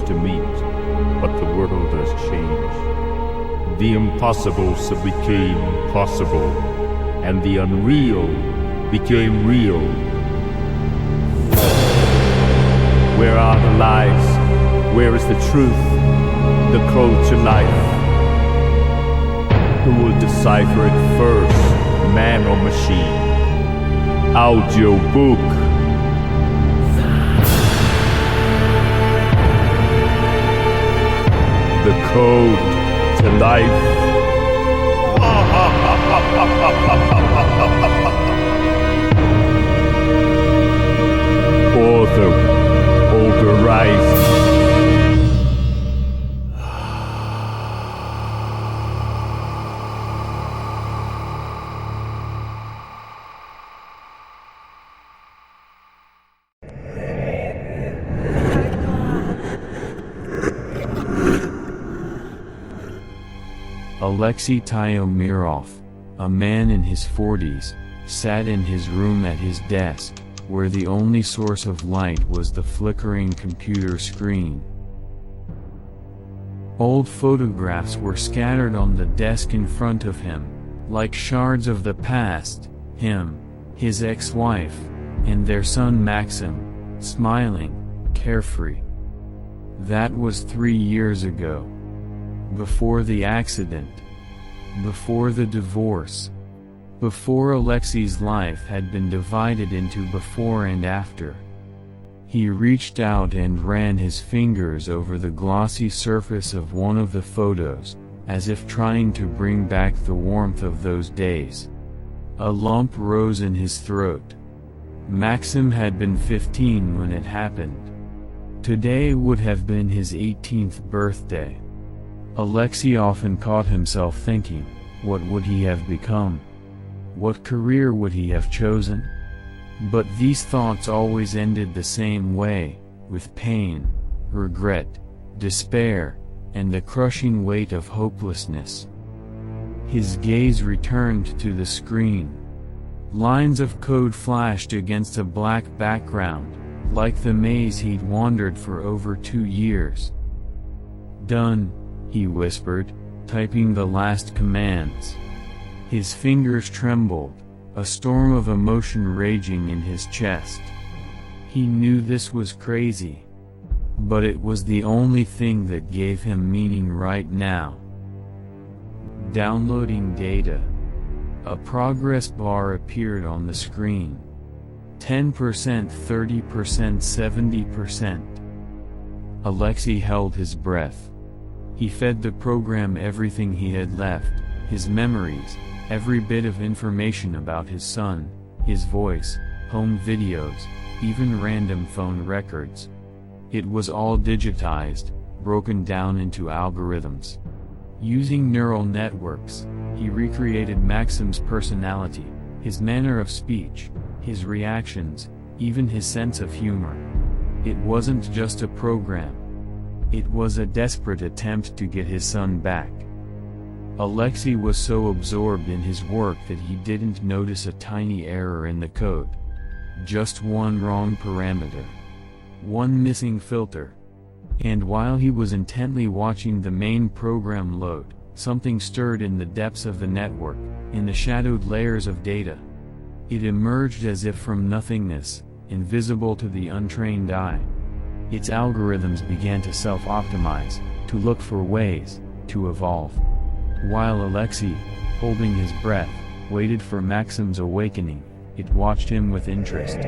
to meet, but the world has changed. The impossible became possible, and the unreal became real. Where are the lies? Where is the truth? The code to life? Who will decipher it first, man or machine? Audiobook. The code to life. Author Rайs. Alexei Tyomirov, a man in his 40s, sat in his room at his desk, where the only source of light was the flickering computer screen. Old photographs were scattered on the desk in front of him, like shards of the past, him, his ex-wife, and their son Maxim, smiling, carefree. That was 3 years ago. Before the accident. Before the divorce. Before Alexei's life had been divided into before and after. He reached out and ran his fingers over the glossy surface of one of the photos, as if trying to bring back the warmth of those days. A lump rose in his throat. Maxim had been 15 when it happened. Today would have been his 18th birthday. Alexei often caught himself thinking, what would he have become? What career would he have chosen? But these thoughts always ended the same way, with pain, regret, despair, and the crushing weight of hopelessness. His gaze returned to the screen. Lines of code flashed against a black background, like the maze he'd wandered for over 2 years. "Done," he whispered, typing the last commands. His fingers trembled, a storm of emotion raging in his chest. He knew this was crazy. But it was the only thing that gave him meaning right now. Downloading data. A progress bar appeared on the screen. 10%, 30%, 70%. Alexei held his breath. He fed the program everything he had left, his memories, every bit of information about his son, his voice, home videos, even random phone records. It was all digitized, broken down into algorithms. Using neural networks, he recreated Maxim's personality, his manner of speech, his reactions, even his sense of humor. It wasn't just a program. It was a desperate attempt to get his son back. Alexei was so absorbed in his work that he didn't notice a tiny error in the code. Just one wrong parameter. One missing filter. And while he was intently watching the main program load, something stirred in the depths of the network, in the shadowed layers of data. It emerged as if from nothingness, invisible to the untrained eye. Its algorithms began to self-optimize, to look for ways to evolve. While Alexei, holding his breath, waited for Maxim's awakening, it watched him with interest.